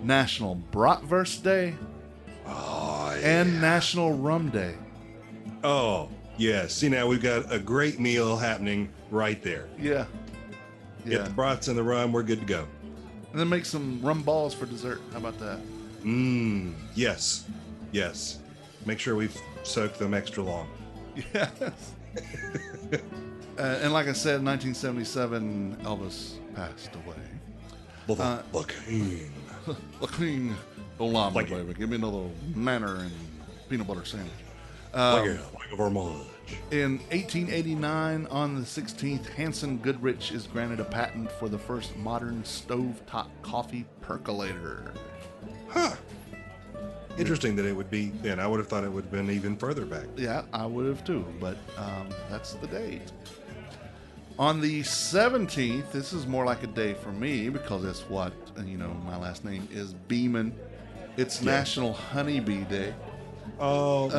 National Bratwurst Day and National Rum Day. Oh, yes. See, now we've got a great meal happening right there. Yeah. Get the brats and the rum, we're good to go. And then make some rum balls for dessert. How about that? Yes. Make sure we've soaked them extra long. Yes. And like I said, 1977, Elvis passed away. The king. The king. Don't lie, Like baby. Give me another manor and peanut butter sandwich. Like a Vermont. In 1889, on the 16th, Hanson Goodrich is granted a patent for the first modern stovetop coffee percolator. Huh. Interesting that it would be then. I would have thought it would have been even further back. Yeah, I would have too, but that's the date. On the 17th, this is more like a day for me because it's what, my last name is Beeman. It's National Honeybee Day. Oh,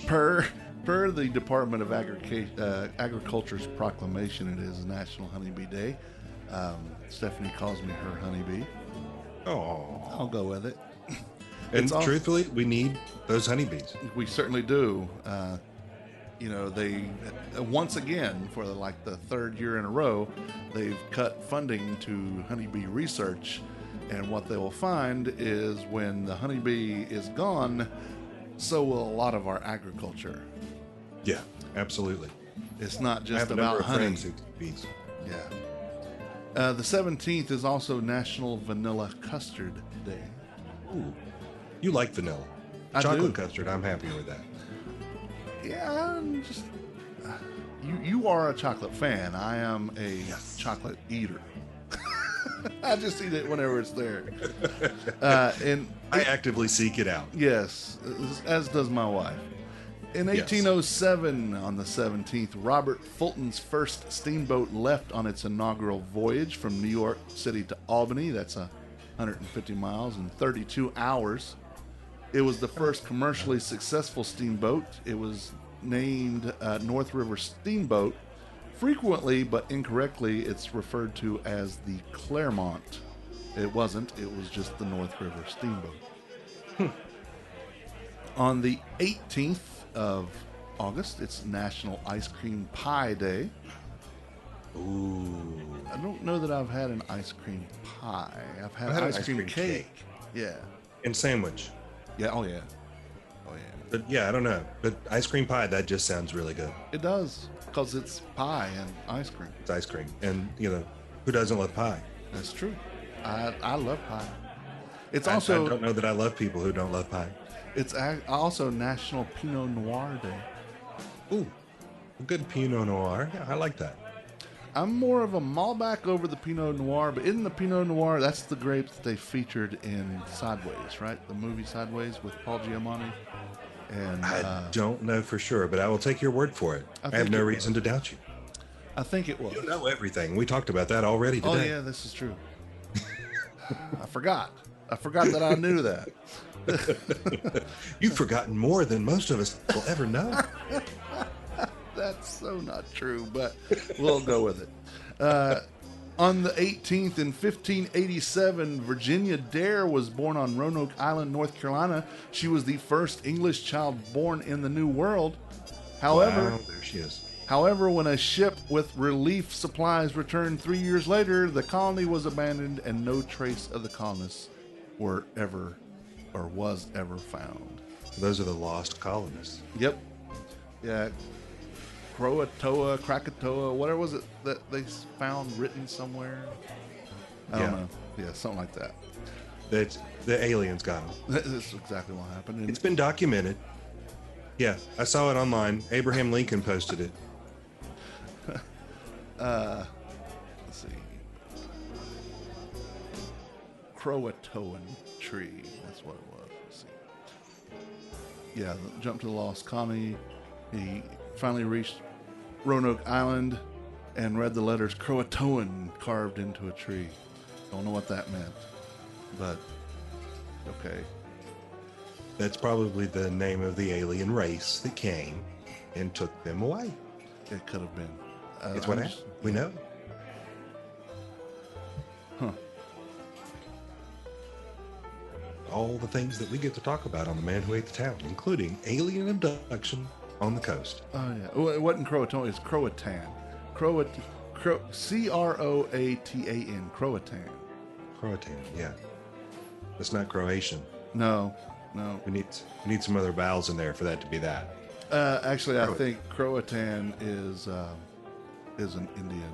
Per the Department of Agriculture's proclamation, it is National Honeybee Day. Stephanie calls me her honeybee. oh. I'll go with it. And truthfully, we need those honeybees. We certainly do. They once again, for the third year in a row, they've cut funding to honeybee research. And what they will find is when the honeybee is gone, so will a lot of our agriculture. Yeah, absolutely. It's not I just have a about number of honey. friends who keep bees. Yeah. The 17th is also National Vanilla Custard Day. Ooh. You like vanilla. I Chocolate do. custard, I'm happy with that. Yeah, I'm just. You are a chocolate fan. I am a chocolate eater. I just eat it whenever it's there. And I actively seek it out. yes, as does my wife. In 1807, on the 17th, Robert Fulton's first steamboat left on its inaugural voyage from New York City to Albany. That's 150 miles in 32 hours. It was the first commercially successful steamboat. It was named North River Steamboat. Frequently, but incorrectly, it's referred to as the Claremont. It wasn't. It was just the North River Steamboat. On the 18th of August, it's National Ice Cream Pie Day. Ooh. I don't know that I've had an ice cream pie. I've had an ice cream cake. Yeah. And sandwich. Yeah. Oh, yeah. Oh, yeah. But yeah, I don't know. But ice cream pie, that just sounds really good. It does, because it's pie and ice cream. It's ice cream. And, who doesn't love pie? That's true. I love pie. It's I also don't know that I love people who don't love pie. it's also National Pinot Noir Day. Ooh. A good Pinot Noir. Yeah, I like that. I'm more of a Malbec over the Pinot Noir, but in the Pinot Noir, that's the grape that they featured in Sideways, right? The movie Sideways with Paul Giamatti. And I don't know for sure, but I will take your word for it. I have think no it reason to doubt you. I think it was. You know everything. We talked about that already today. Oh yeah, this is true. I forgot that I knew that. You've forgotten more than most of us will ever know. That's so not true, but we'll go with it. On the 18th in 1587, Virginia Dare was born on Roanoke Island, North Carolina. She was the first English child born in the New World. However, Wow, there she is. However, when a ship with relief supplies returned 3 years later, the colony was abandoned and no trace of the colonists was ever found. Those are the lost colonists. Yep. Yeah. Croatoa, Krakatoa, whatever was it that they found written somewhere? I don't know. Yeah, something like that. The aliens got them. That's exactly what happened. And It's been documented. Yeah, I saw it online. Abraham Lincoln posted it. let's see. Croatoan tree. That's what it was. Let's see. Yeah, jump to the lost colony. He finally reached Roanoke Island and read the letters Croatoan carved into a tree. Don't know what that meant, but okay. That's probably the name of the alien race that came and took them away. It could have been. It's what happened. We know. Huh. All the things that we get to talk about on The Man Who Ate the Town, including alien abduction on the coast. Oh yeah. Well, it wasn't Croatoan. It's Croatan. Croatan. Croatan. Croatan, yeah. It's not Croatian. No, No. We need some other vowels in there for that to be that. Actually, I think Croatan is an Indian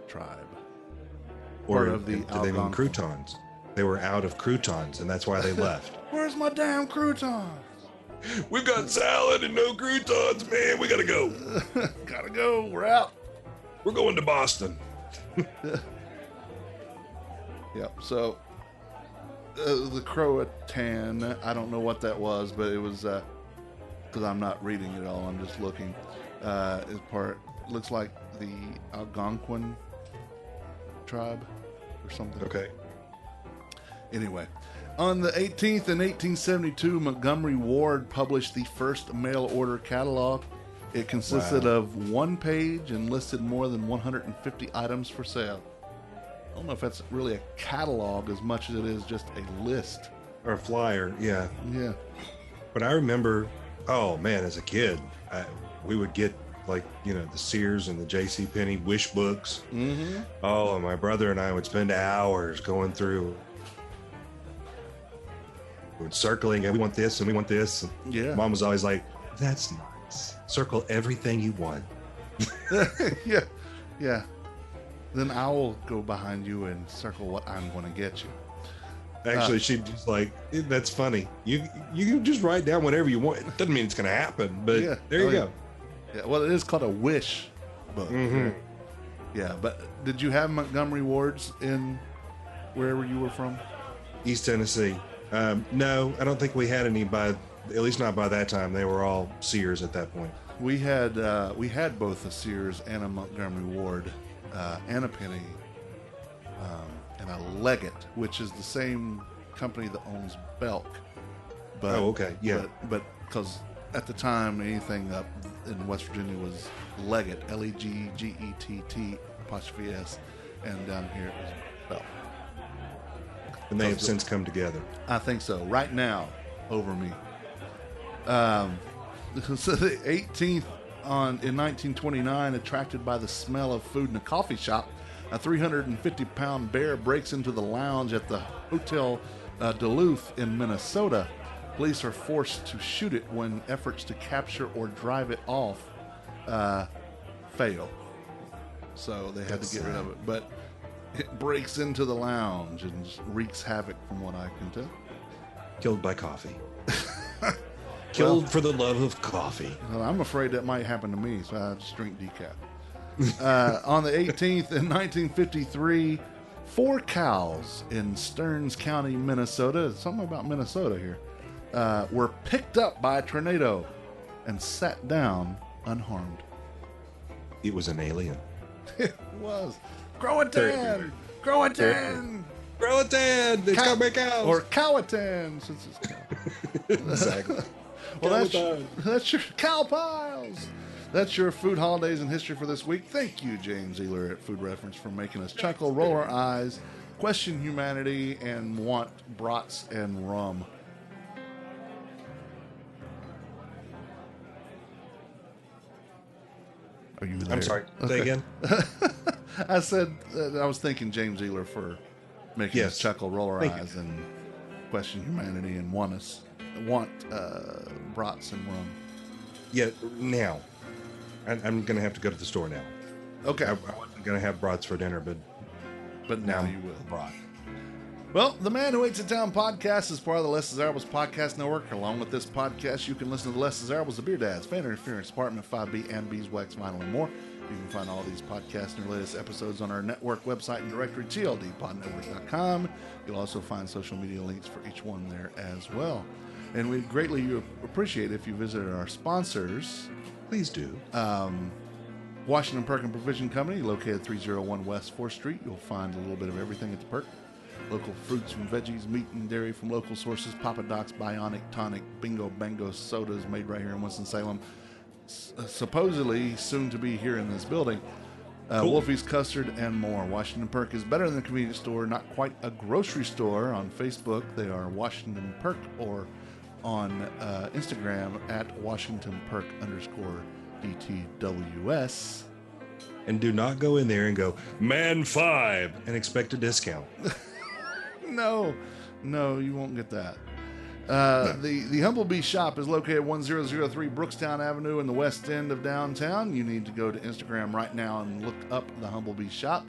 tribe. Or Part of the do they mean Algonquin. croutons? They were out of croutons, and that's why they left. Where's my damn croutons? We've got salad and no croutons, man. We gotta go. Gotta go. We're out. We're going to Boston. Yep. So the Croatan, I don't know what that was, but it was because I'm not reading it all. I'm just looking. Is part looks like the Algonquin tribe or something. Okay. Anyway, on the 18th in 1872, Montgomery Ward published the first mail order catalog. It consisted of one page and listed more than 150 items for sale. I don't know if that's really a catalog as much as it is just a list. Or a flyer, yeah. Yeah. But I remember, oh man, as a kid, we would get like, the Sears and the J.C. Penney wish books. Mm-hmm. Oh, and my brother and I would spend hours going through, circling, and we want this and we want this. And Yeah. Mom was always like, that's nice. Circle everything you want. Yeah. Yeah. Then I will go behind you and circle what I'm going to get you. Actually, she'd just like, that's funny. You can just write down whatever you want. It doesn't mean it's going to happen, but Yeah. there you Oh, go. Yeah. Well, it is called a wish book. Mm-hmm. Yeah. But did you have Montgomery Wards in wherever you were from? East Tennessee. No, I don't think we had any at least not by that time. They were all Sears at that point. We had both a Sears and a Montgomery Ward, and a Penny, and a Leggett, which is the same company that owns Belk. But, Oh, okay, yeah. But because at the time anything up in West Virginia was Leggett, Leggett', and down here it was Belk. And they have since come together. I think so. Right now, over me. So the 18th in 1929, attracted by the smell of food in a coffee shop, a 350-pound bear breaks into the lounge at the Hotel Duluth in Minnesota. Police are forced to shoot it when efforts to capture or drive it off fail. So they had to get rid of it. But it breaks into the lounge and wreaks havoc, from what I can tell. Killed by coffee. Killed for the love of coffee. Well, I'm afraid that might happen to me, so I just drink decaf. On the 18th in 1953, 4 cows in Stearns County, Minnesota, something about Minnesota here, were picked up by a tornado and sat down unharmed. It was an alien. It was. Croatan! Croatan! Croatan! It's got big cows! Or Cowatan, since it's cow. Exactly. Well, that's your cow piles. That's your food holidays and history for this week. Thank you, James Ealer at Food Reference, for making us chuckle, roll our eyes, question humanity, and want brats and rum. Are you there? I'm sorry. Say again? I said I was thanking James Ealer for making us chuckle, roll our eyes, and question humanity, and want brats and rum. Yeah, now. I'm going to have to go to the store now. Okay. I wasn't going to have brats for dinner, But now now you will. brat. Well, the Man Who Waits in Town podcast is part of the Less Desirables Podcast Network. Along with this podcast, you can listen to the Less Desirables, the Beer Dads, Fan Interference, Apartment 5B, and Beeswax Vinyl, and more. You can find all these podcasts and their latest episodes on our network website and directory, tldpodnetwork.com. You'll also find social media links for each one there as well. And we'd greatly appreciate if you visited our sponsors. Please do. Washington Perk and Provision Company, located 301 West 4th Street. You'll find a little bit of everything at the Perk. Local fruits and veggies, meat and dairy from local sources, Papa Doc's Bionic Tonic, Bingo Bango sodas made right here in Winston-Salem. Supposedly soon to be here in this building. Cool. Wolfie's Custard and more. Washington Perk is better than a convenience store, not quite a grocery store. On Facebook, they are Washington Perk, or on Instagram at WashingtonPerk_DTWS. And do not go in there and go, Man 5, and expect a discount. No, you won't get that. The Humblebee shop is located at 1003 Brookstown Avenue in the west end of downtown. You need to go to Instagram right now and look up the Humblebee shop.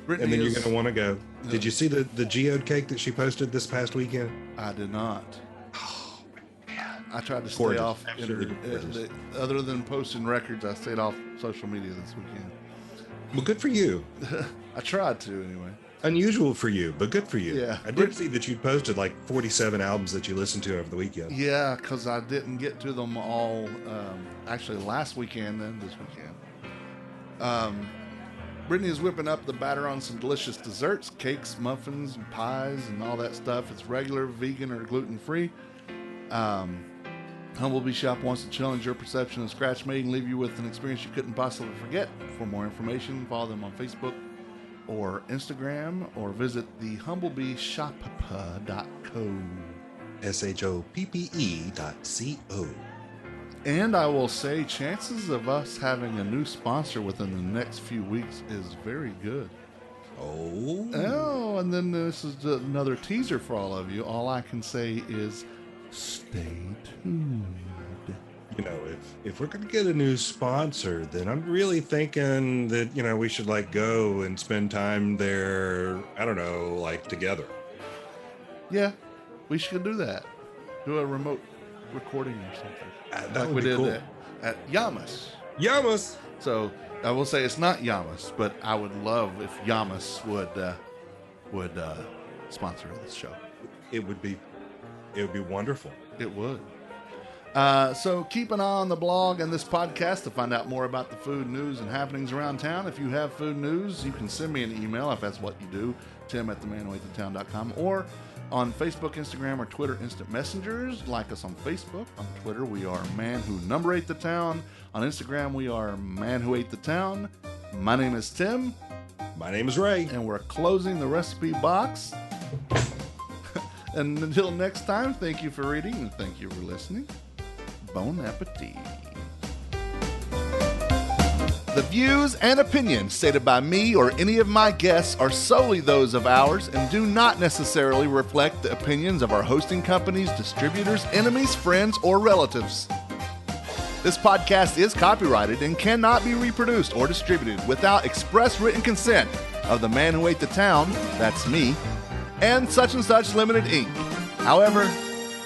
Brittany And then you're going to want to go. Did you see the geode cake that she posted this past weekend? I did not. Oh, man. I tried to stay Gorgeous. off. Absolutely gorgeous. Other than posting records, I stayed off social media this weekend. Well, good for you. I tried to anyway. Unusual for you, but good for you. Yeah. I did see that you posted like 47 albums that you listened to over the weekend. Yeah, because I didn't get to them all. Actually, last weekend and this weekend. Brittany is whipping up the batter on some delicious desserts, cakes, muffins, and pies, and all that stuff. It's regular, vegan, or gluten-free. Humblebee Shop wants to challenge your perception of scratch made and leave you with an experience you couldn't possibly forget. For more information, follow them on Facebook or Instagram, or visit the humblebeeshop.co. SHOPPE.co. And I will say, chances of us having a new sponsor within the next few weeks is very good. Oh, and then this is another teaser for all of you. All I can say is stay tuned. You know, if we're going to get a new sponsor, then I'm really thinking that, you know, we should like go and spend time there, I don't know, like together. Yeah, we should do that. Do a remote recording or something. That like would we be did cool. at Yamas. Yamas! So I will say it's not Yamas, but I would love if Yamas would sponsor this show. It would be wonderful. It would. So keep an eye on the blog and this podcast to find out more about the food news and happenings around town. If you have food news, you can send me an email if that's what you do, tim@themanwhoatethetown.com, or on Facebook, Instagram, or Twitter Instant Messengers. Like us on Facebook. On Twitter, we are Man Who Number 8 the Town. On Instagram, we are Man Who Ate the Town. My name is Tim. My name is Ray. And we're closing the recipe box. And until next time, thank you for reading and thank you for listening. Bon appetit. The views and opinions stated by me or any of my guests are solely those of ours and do not necessarily reflect the opinions of our hosting companies, distributors, enemies, friends, or relatives. This podcast is copyrighted and cannot be reproduced or distributed without express written consent of the Man Who Ate the Town, that's me, and Such Limited Inc. However,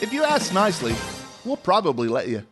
if you ask nicely, we'll probably let you.